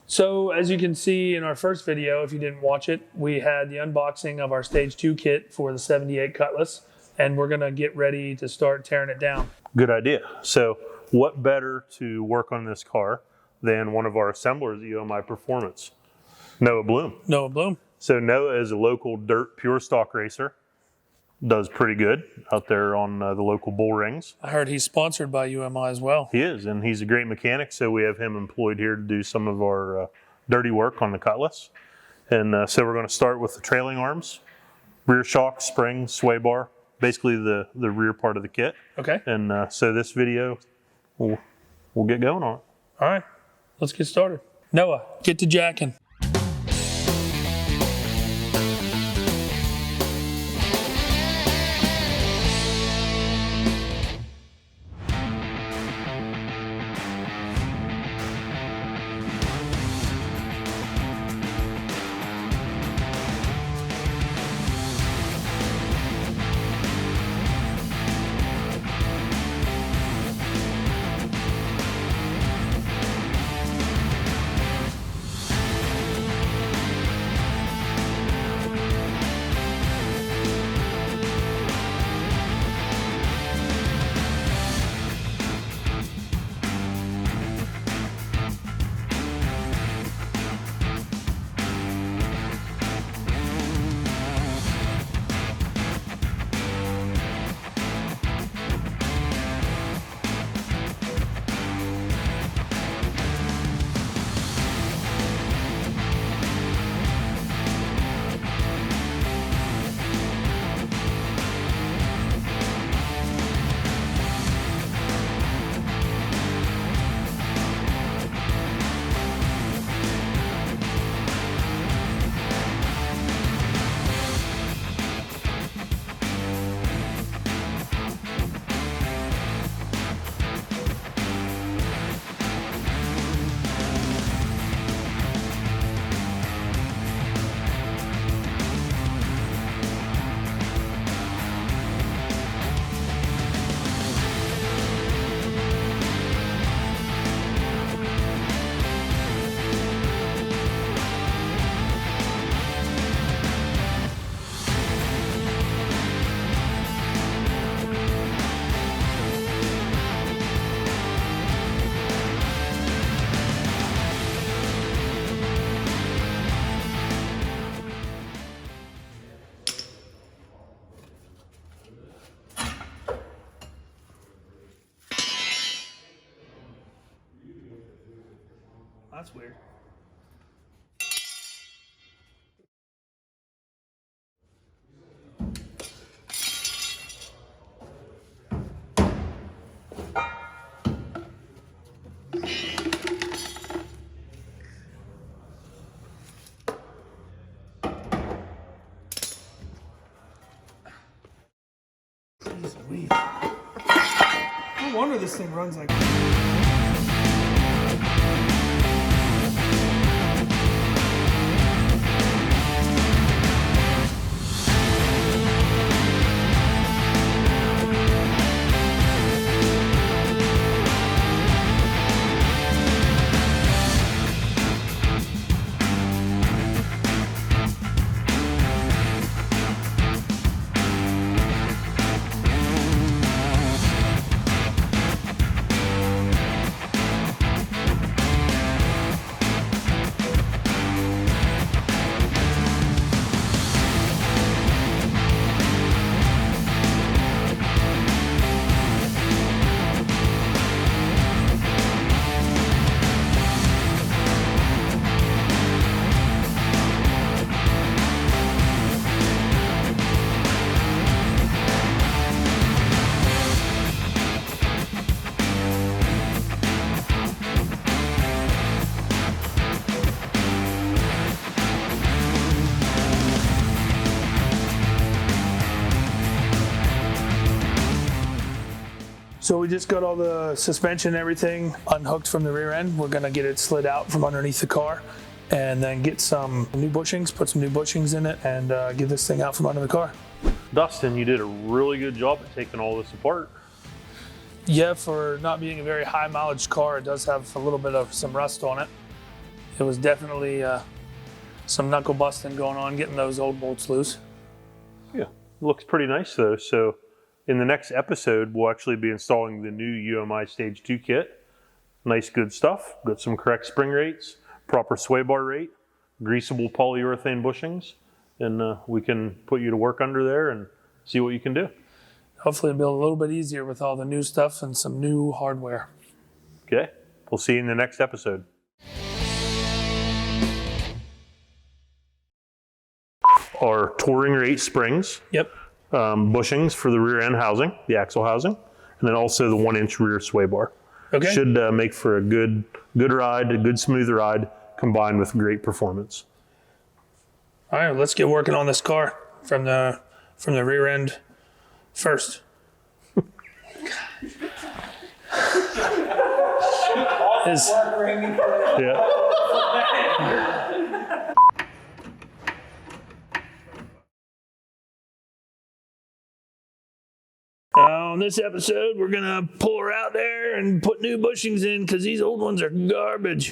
So as you can see in our first video, if you didn't watch it, we had the unboxing of our Stage 2 kit for the 78 Cutlass, and we're gonna get ready to start tearing it down. Good idea. So what better to work on this car than one of our assemblers at UMI Performance, Noah Bloom. Noah Bloom. So Noah is a local dirt pure stock racer. Does pretty good out there on the local bull rings. I heard he's sponsored by UMI as well. He is, and he's a great mechanic, so we have him employed here to do some of our dirty work on the Cutlass. And so we're going to start with the trailing arms, rear shock, spring, sway bar, basically the rear part of the kit. Okay. And so this video, we'll get going on it. All right, let's get started. Noah, get to jacking. That's weird. Jeez Louise. No wonder this thing runs like. So we just got all the suspension and everything unhooked from the rear end. We're gonna get it slid out from underneath the car and then get some new bushings, put some new bushings in it, and get this thing out from under the car. Dustin, you did a really good job at taking all this apart. Yeah, for not being a very high mileage car, it does have a little bit of some rust on it. it was definitely some knuckle busting going on, getting those old bolts loose. Yeah, looks pretty nice though. So in the next episode, we'll actually be installing the new UMI Stage 2 kit. Nice, good stuff. Got some correct spring rates, proper sway bar rate, greasable polyurethane bushings, and we can put you to work under there and see what you can do. Hopefully it'll be a little bit easier with all the new stuff and some new hardware. Okay, we'll see you in the next episode. Our touring rate springs, Yep. bushings for the rear end housing, the axle housing, and then also the 1-inch rear sway bar. Okay. Should make for a good ride, a good smooth ride, combined with great performance. All right, let's get working on this car from the rear end first. Yeah. On this episode, we're gonna pull her out there and put new bushings in because these old ones are garbage.